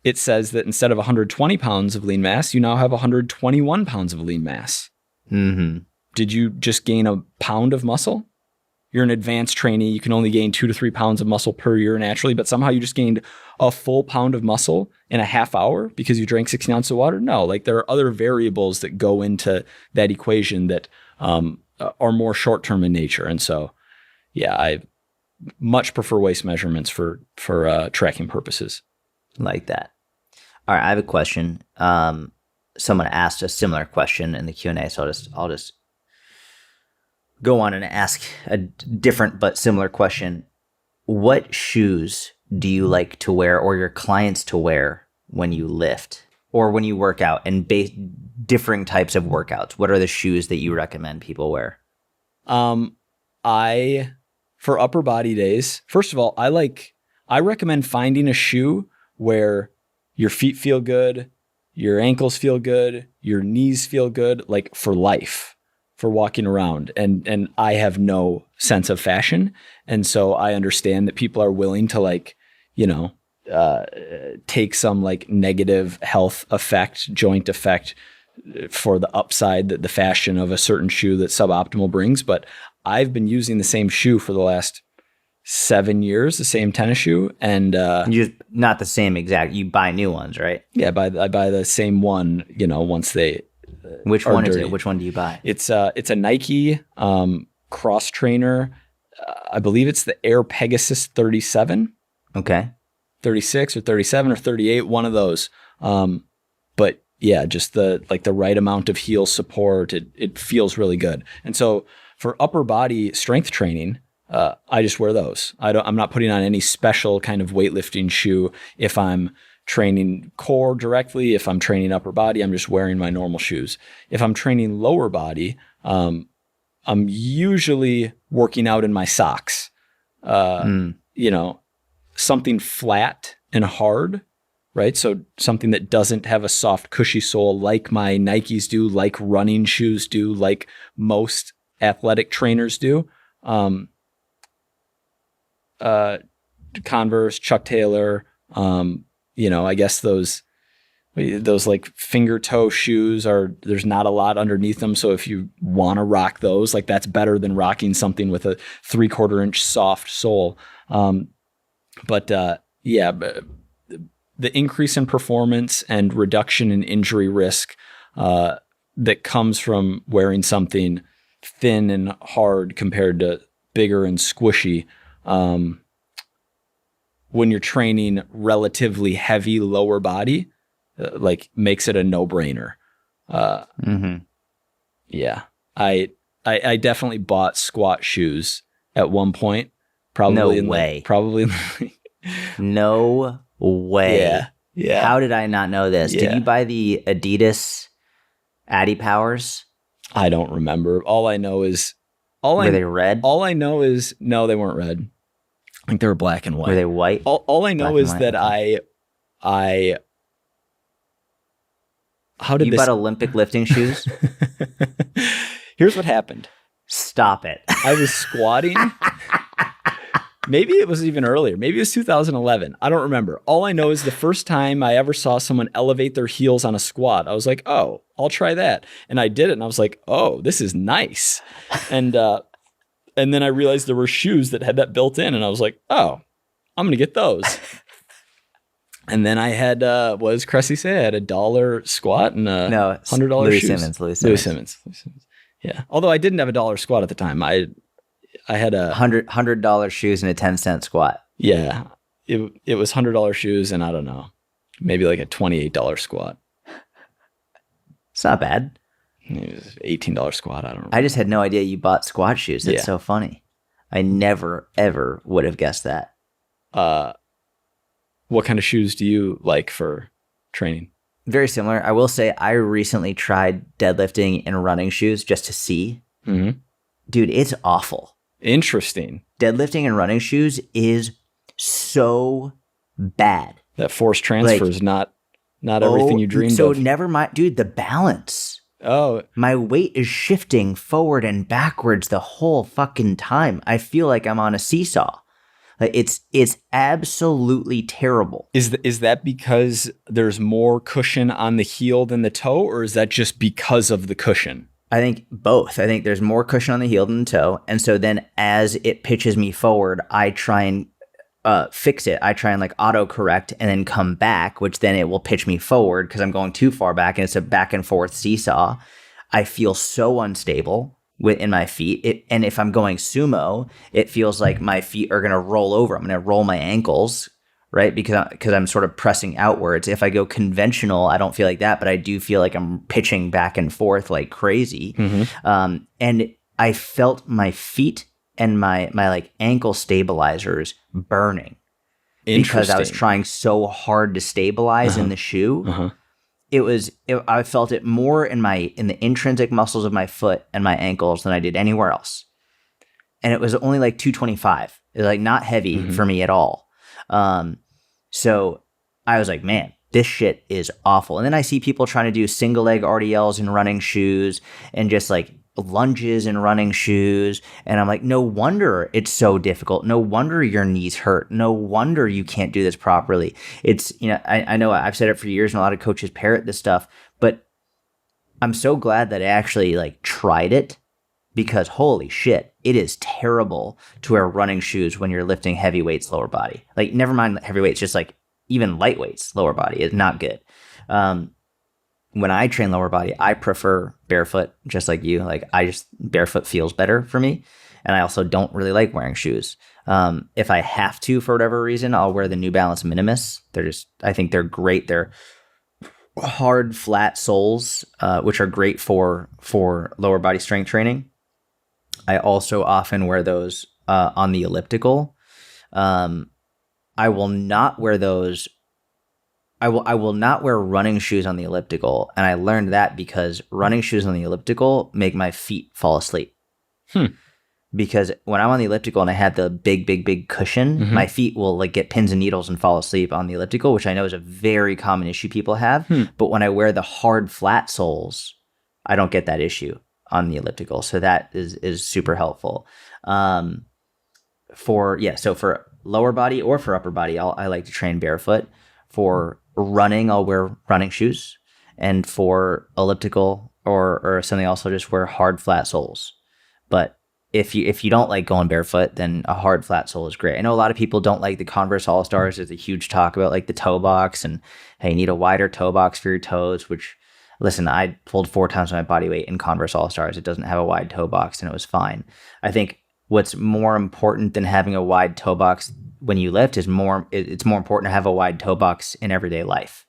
It says that instead of 120 pounds of lean mass, you now have 121 pounds of lean mass. Mm-hmm. Did you just gain a pound of muscle? You're an advanced trainee. You can only gain 2 to 3 pounds of muscle per year naturally, but somehow you just gained a full pound of muscle in a half hour because you drank 16 ounces of water? No, like there are other variables that go into that equation that are more short-term in nature. And so, yeah, I much prefer waist measurements for tracking purposes. Like that. All right, I have a question. Someone asked a similar question in the Q&A, so I'll just go on and ask a different but similar question. What shoes do you like to wear, or your clients to wear, when you lift or when you work out, and differing types of workouts? What are the shoes that you recommend people wear? For upper body days, first of all, I recommend finding a shoe where your feet feel good, your ankles feel good, your knees feel good, like for life, for walking around. And I have no sense of fashion. And so I understand that people are willing to, like, you know, take some like negative health effect, joint effect for the upside that the fashion of a certain shoe that suboptimal brings. But I've been using the same shoe for the last 7 years, the same tennis shoe, and not the same exact. You buy new ones, right? Yeah, I buy the same one. You know, once they. Which one is it? Which one do you buy? It's a Nike cross trainer. I believe it's the Air Pegasus 37. Okay. 36 or 37 or 38, one of those. But yeah, just the right amount of heel support. It feels really good. And so for upper body strength training, I just wear those. I'm not putting on any special kind of weightlifting shoe. If I'm training core directly, if I'm training upper body, I'm just wearing my normal shoes. If I'm training lower body, I'm usually working out in my socks. You know, something flat and hard, right? So something that doesn't have a soft, cushy sole like my Nikes do, like running shoes do, like most athletic trainers do. Converse, Chuck Taylor, you know, I guess those like finger toe shoes there's not a lot underneath them. So if you want to rock those, like that's better than rocking something with a 3/4 inch soft sole. But the increase in performance and reduction in injury risk that comes from wearing something thin and hard compared to bigger and squishy, when you're training relatively heavy lower body, like makes it a no-brainer. Yeah, I definitely bought squat shoes at one point. Probably no way. No way. Yeah. How did I not know this? Yeah. Did you buy the Adidas Addy Powers? I don't remember. All I know is were they red? All I know is no, they weren't red. I think they were black and white. Were they white? All I know Black and is white, that okay. how did You this? bought Olympic lifting shoes? Here's what happened. Stop it. I was squatting. Maybe it was even earlier. Maybe it was 2011. I don't remember. All I know is the first time I ever saw someone elevate their heels on a squat, I was like, oh, I'll try that. And I did it. And I was like, oh, this is nice. And then I realized there were shoes that had that built in. And I was like, oh, I'm going to get those. And then I had, what does Cressy say? I had $1 squat and No, $100 Louis shoes. Louis Simmons. Yeah. Although I didn't have $1 squat at the time. I had a $100 shoes and a 10-cent squat. Yeah. It was $100 shoes and I don't know, maybe like a $28 squat. It's not bad. It was $18 squat. I don't know. I just had no idea you bought squat shoes. That's so funny. I never, ever would have guessed that. What kind of shoes do you like for training? Very similar. I will say I recently tried deadlifting in running shoes just to see. Mm-hmm. Dude, it's awful. Interesting. Deadlifting in running shoes is so bad. That force transfer is not everything you dreamed of. So never mind, dude, the balance. Oh. My weight is shifting forward and backwards the whole fucking time. I feel like I'm on a seesaw. Like it's absolutely terrible. Is that because there's more cushion on the heel than the toe, or is that just because of the cushion? I think both. I think there's more cushion on the heel than the toe. And so then as it pitches me forward, I try and fix it. I try and like auto correct and then come back, which then it will pitch me forward because I'm going too far back and it's a back and forth seesaw. I feel so unstable in my feet. And if I'm going sumo, it feels like my feet are going to roll over. I'm going to roll my ankles, right? Because I'm sort of pressing outwards. If I go conventional, I don't feel like that, but I do feel like I'm pitching back and forth like crazy. Mm-hmm. And I felt my feet and my like ankle stabilizers burning because I was trying so hard to stabilize in the shoe. Uh-huh. I felt it more in the intrinsic muscles of my foot and my ankles than I did anywhere else. And it was only like 225. It was like not heavy for me at all. So I was like, man, this shit is awful. And then I see people trying to do single leg RDLs in running shoes and just like lunges in running shoes. And I'm like, no wonder it's so difficult. No wonder your knees hurt. No wonder you can't do this properly. It's, I know I've said it for years and a lot of coaches parrot this stuff, but I'm so glad that I actually like tried it because holy shit, it is terrible to wear running shoes when you're lifting heavy weights, lower body. Like never mind heavy weights, just like even light weights, lower body is not good. When I train lower body, I prefer barefoot, just like you. Like barefoot feels better for me. And I also don't really like wearing shoes. If I have to, for whatever reason, I'll wear the New Balance Minimus. I think they're great. They're hard, flat soles, which are great for lower body strength training. I also often wear those on the elliptical. I will not wear those. I will not wear running shoes on the elliptical, and I learned that because running shoes on the elliptical make my feet fall asleep. Because when I'm on the elliptical and I have the big cushion, my feet will like get pins and needles and fall asleep on the elliptical, which I know is a very common issue people have. But when I wear the hard flat soles, I don't get that issue on the elliptical. So that is super helpful. For lower body or for upper body, I like to train barefoot. For running, I'll wear running shoes. And for elliptical or something else, I'll just wear hard flat soles. But if you don't like going barefoot, then a hard flat sole is great. I know a lot of people don't like the Converse All-Stars. There's a huge talk about like the toe box and hey, you need a wider toe box for your toes, which listen, I pulled 4 times my body weight in Converse All-Stars. It doesn't have a wide toe box and it was fine. I think what's more important than having a wide toe box when you lift it's more important to have a wide toe box in everyday life.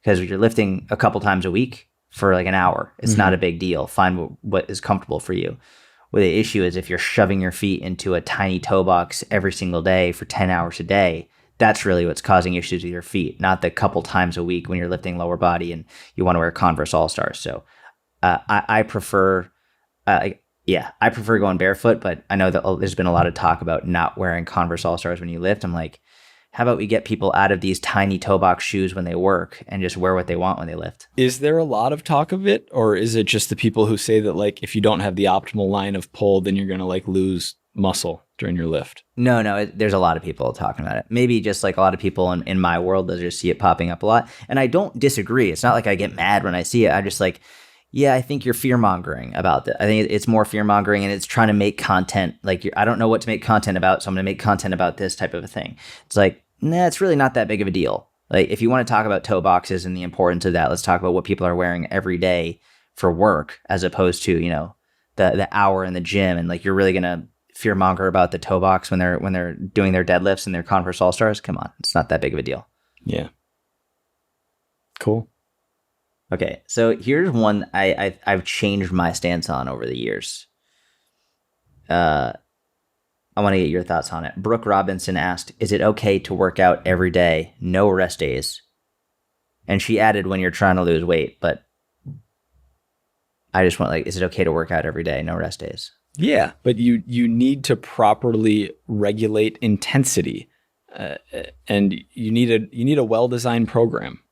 Because if you're lifting a couple times a week for like an hour, it's not a big deal. Find what is comfortable for you. Well, the issue is if you're shoving your feet into a tiny toe box every single day for 10 hours a day, that's really what's causing issues with your feet, not the couple times a week when you're lifting lower body and you want to wear Converse All-Stars. So I prefer, yeah, I prefer going barefoot, but I know that there's been a lot of talk about not wearing Converse All-Stars when you lift. I'm like, how about we get people out of these tiny toe box shoes when they work and just wear what they want when they lift? Is there a lot of talk of it, or is it just the people who say that like if you don't have the optimal line of pull, then you're going to like lose muscle during your lift? No, there's a lot of people talking about it. Maybe just like a lot of people in my world that just see it popping up a lot. And I don't disagree. It's not like I get mad when I see it. I just like, yeah, I think you're fear mongering about that. I think it's more fear mongering, and it's trying to make content. Like, I don't know what to make content about, so I'm going to make content about this type of a thing. It's like, nah, it's really not that big of a deal. Like, if you want to talk about toe boxes and the importance of that, let's talk about what people are wearing every day for work, as opposed to, you know, the hour in the gym. And like, you're really going to fear monger about the toe box when they're doing their deadlifts and their Converse All-Stars. Come on, it's not that big of a deal. Yeah. Cool. Okay, so here's one I've changed my stance on over the years. I want to get your thoughts on it. Brooke Robinson asked, is it okay to work out every day, no rest days? And she added, when you're trying to lose weight, but I just want, like, is it okay to work out every day, no rest days? Yeah, but you need to properly regulate intensity, and you need a well-designed program.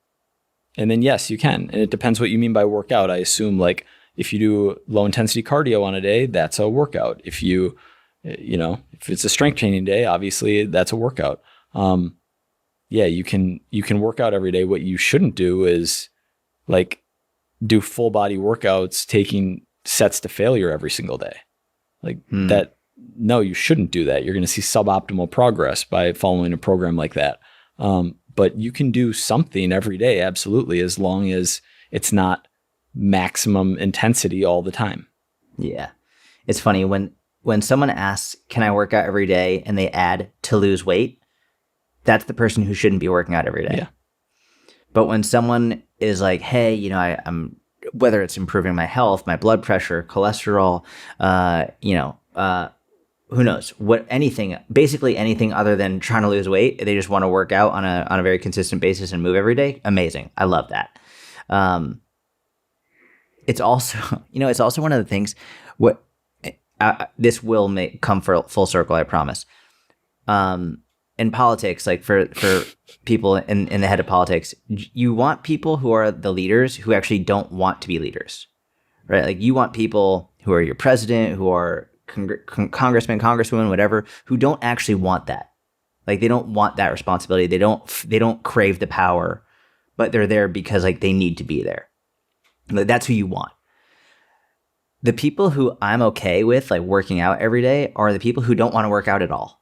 And then yes, you can. And it depends what you mean by workout. I assume like if you do low intensity cardio on a day, that's a workout. If if it's a strength training day, obviously that's a workout. Yeah, you can work out every day. What you shouldn't do is like do full body workouts taking sets to failure every single day. Like that. No, you shouldn't do that. You're going to see suboptimal progress by following a program like that. But you can do something every day, absolutely, as long as it's not maximum intensity all the time. Yeah. It's funny when someone asks, can I work out every day? And they add to lose weight, that's the person who shouldn't be working out every day. Yeah. But when someone is like, hey, you know, I'm whether it's improving my health, my blood pressure, cholesterol, who knows what, basically anything other than trying to lose weight. They just want to work out on a very consistent basis and move every day. Amazing. I love that. It's also, it's also one of the things this will come full circle. I promise. In politics, like for people in the head of politics, you want people who are the leaders who actually don't want to be leaders, right? Like you want people who are your president, who are congressman, congresswoman, whatever, who don't actually want that. Like they don't want that responsibility. They don't crave the power, but they're there because like they need to be there. Like, that's who you want. The people who I'm okay with like working out every day are the people who don't want to work out at all.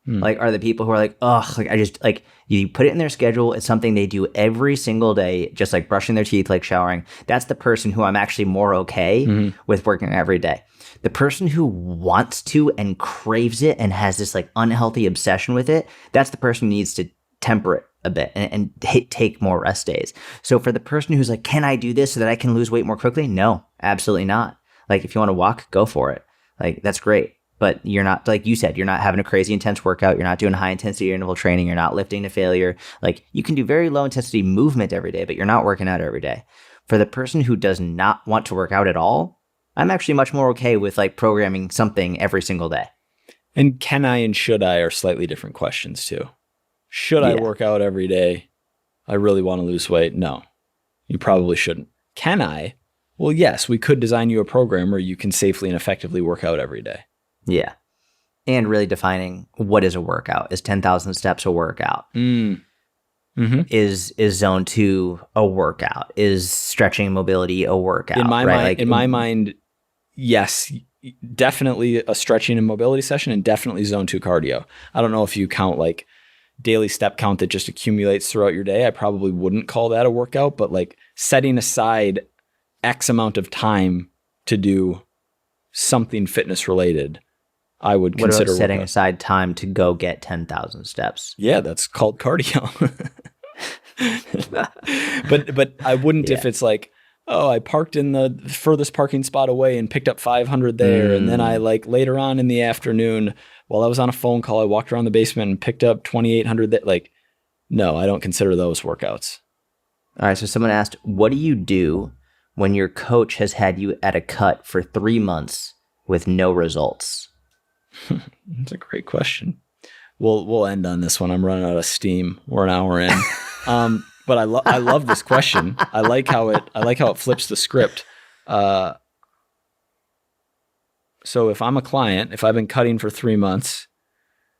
Like are the people who are like, ugh, like I just like you put it in their schedule. It's something they do every single day, just like brushing their teeth, like showering. That's the person who I'm actually more okay with working every day. The person who wants to and craves it and has this like unhealthy obsession with it, that's the person who needs to temper it a bit and take more rest days. So for the person who's like, can I do this so that I can lose weight more quickly? No, absolutely not. Like if you want to walk, go for it. Like that's great. But you're not, like you said, you're not having a crazy intense workout. You're not doing high intensity interval training. You're not lifting to failure. Like you can do very low intensity movement every day, but you're not working out every day. For the person who does not want to work out at all, I'm actually much more okay with like programming something every single day. And can I and should I are slightly different questions too. Should I work out every day? I really want to lose weight. No, you probably shouldn't. Can I? Well, yes, we could design you a program where you can safely and effectively work out every day. Yeah. And really defining what is a workout. Is 10,000 steps a workout? Is zone 2 a workout? Is stretching and mobility a workout? In my mind, yes, definitely a stretching and mobility session and definitely zone 2 cardio. I don't know if you count like daily step count that just accumulates throughout your day. I probably wouldn't call that a workout, but like setting aside X amount of time to do something fitness related, I would consider. What about setting aside time to go get 10,000 steps? Yeah, that's called cardio. but I wouldn't if it's like, oh, I parked in the furthest parking spot away and picked up 500 there. And then I like later on in the afternoon while I was on a phone call, I walked around the basement and picked up 2,800. Like, no, I don't consider those workouts. All right. So someone asked, what do you do when your coach has had you at a cut for 3 months with no results? That's a great question. We'll end on this one. I'm running out of steam. We're an hour in. But I love this question. I like how it flips the script. So if I'm a client, if I've been cutting for 3 months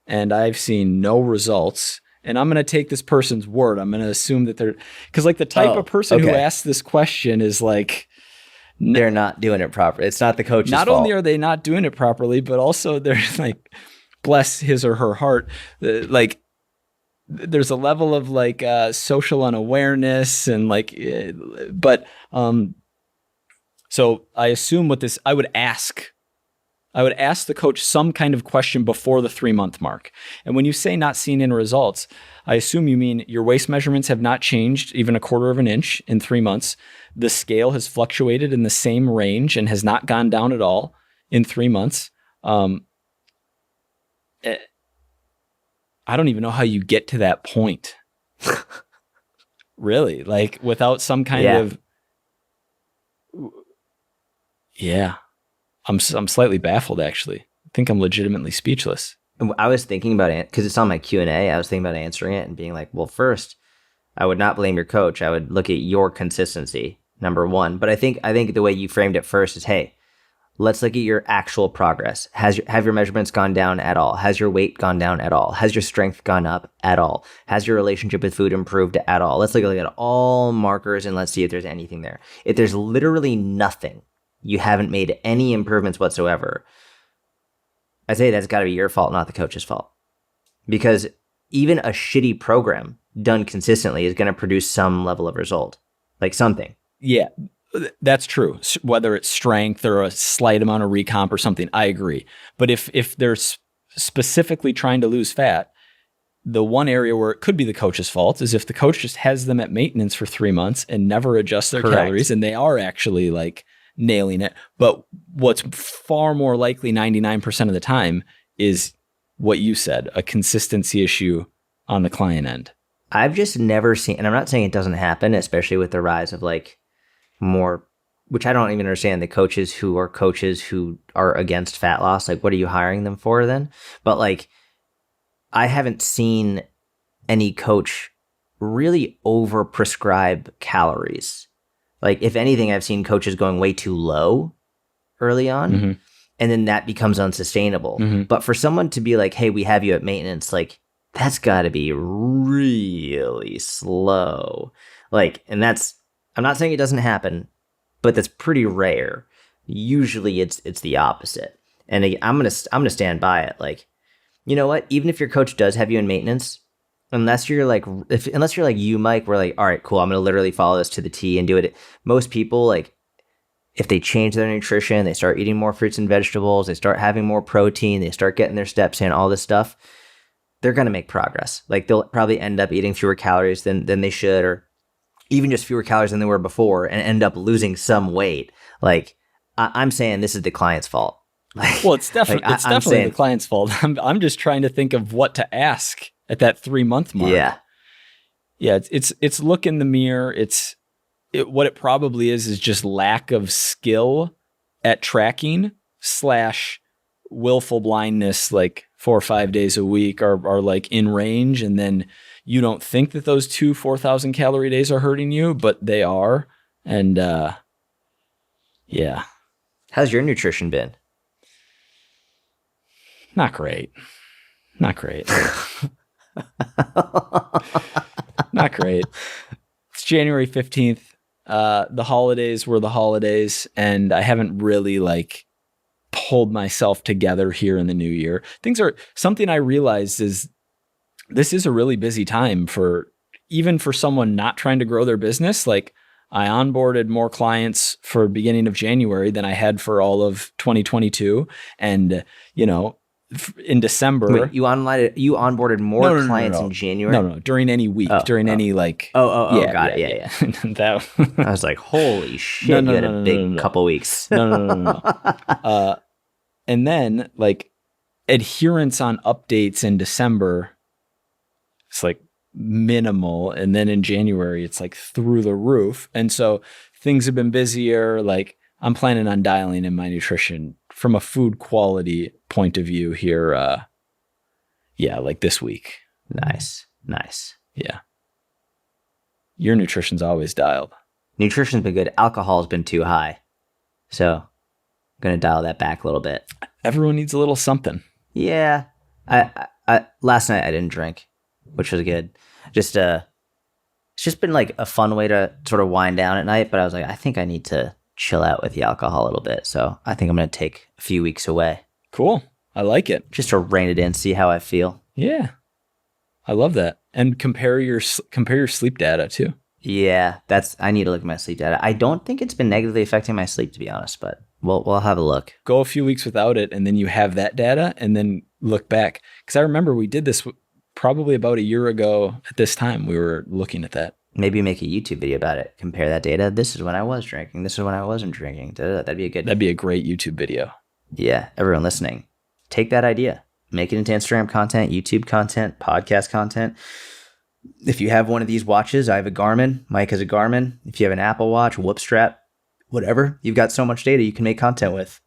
and I've seen no results, and I'm going to take this person's word, I'm going to assume that because like the type of person who asks this question is like, they're not doing it properly. It's not the coach's fault. Not only are they not doing it properly, but also they're like, bless his or her heart, like there's a level of like social unawareness and like, so I assume I would ask the coach some kind of question before the 3-month mark. And when you say not seeing any results, I assume you mean your waist measurements have not changed even 1/4 of an inch in 3 months. The scale has fluctuated in the same range and has not gone down at all in 3 months. I don't even know how you get to that point. Really, like without some kind of, I'm slightly baffled, actually. I think I'm legitimately speechless. I was thinking about it because it's on my Q&A. I was thinking about answering it and being like, well, first, I would not blame your coach. I would look at your consistency, number one. But I think the way you framed it first is, hey, let's look at your actual progress. Have your measurements gone down at all? Has your weight gone down at all? Has your strength gone up at all? Has your relationship with food improved at all? Let's look at all markers and let's see if there's anything there. If there's literally nothing, you haven't made any improvements whatsoever, I say that's got to be your fault, not the coach's fault. Because even a shitty program done consistently is going to produce some level of result, like something. Yeah, that's true. Whether it's strength or a slight amount of recomp or something, I agree. But if they're specifically trying to lose fat, the one area where it could be the coach's fault is if the coach just has them at maintenance for 3 months and never adjusts their calories, and they are actually like nailing it. But what's far more likely 99% of the time is what you said, a consistency issue on the client end. I've just never seen, and I'm not saying it doesn't happen, especially with the rise of like more, which I don't even understand, the coaches who are against fat loss. Like, what are you hiring them for then? But like, I haven't seen any coach really over prescribe calories. Like, if anything, I've seen coaches going way too low early on, and then that becomes unsustainable. But for someone to be like, hey, we have you at maintenance, like, that's got to be really slow. Like, and that's, I'm not saying it doesn't happen, but that's pretty rare. Usually it's the opposite. And I'm going to stand by it. Like, you know what? Even if your coach does have you in maintenance, unless you're like you, Mike, we're like, all right, cool, I'm going to literally follow this to the T and do it. Most people, like, if they change their nutrition, they start eating more fruits and vegetables, they start having more protein, they start getting their steps in, all this stuff, they're going to make progress. Like, they'll probably end up eating fewer calories than they should, or even just fewer calories than they were before, and end up losing some weight. Like, I'm saying this is the client's fault. Like, well, it's definitely the client's fault. I'm just trying to think of what to ask at that 3-month mark. Yeah. It's look in the mirror. What it probably is just lack of skill at tracking / willful blindness, like 4 or 5 days a week are like in range. And then you don't think that those 2 4,000 calorie days are hurting you, but they are. And yeah. How's your nutrition been? Not great. Not great. Not great. It's January 15th. The holidays were the holidays, and I haven't really like pulled myself together here in the new year. Something I realized is this is a really busy time even for someone not trying to grow their business. Like, I onboarded more clients for beginning of January than I had for all of 2022. And, in December. Wait, you onboarded more clients in January? No, during any week, any like. Got it. Yeah. That, I was like, holy shit, you had a big couple weeks. No. And then like adherence on updates in December, it's like minimal. And then in January, it's like through the roof. And so things have been busier. Like, I'm planning on dialing in my nutrition from a food quality point of view here. Yeah, like this week. Nice. Yeah. Your nutrition's always dialed. Nutrition's been good. Alcohol's been too high. So I'm going to dial that back a little bit. Everyone needs a little something. Yeah. I last night I didn't drink, which was good. Just it's just been like a fun way to sort of wind down at night, but I was like, I think I need to chill out with the alcohol a little bit. So I think I'm going to take a few weeks away. Cool. I like it. Just to rein it in, see how I feel. Yeah. I love that. And compare your sleep data too. Yeah, I need to look at my sleep data. I don't think it's been negatively affecting my sleep, to be honest, but we'll have a look. Go a few weeks without it, and then you have that data, and then look back. Because I remember we did this probably about a year ago at this time. We were looking at that. Maybe make a YouTube video about it. Compare that data. This is when I was drinking. This is when I wasn't drinking. That'd be a great YouTube video. Yeah, everyone listening, take that idea. Make it into Instagram content, YouTube content, podcast content. If you have one of these watches, I have a Garmin. Mike has a Garmin. If you have an Apple Watch, Whoop Strap, whatever, you've got so much data you can make content with.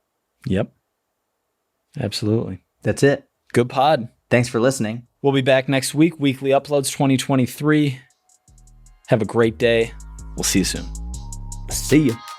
Yep. Absolutely. That's it. Good pod. Thanks for listening. We'll be back next week. Weekly uploads 2023. Have a great day. We'll see you soon. See you.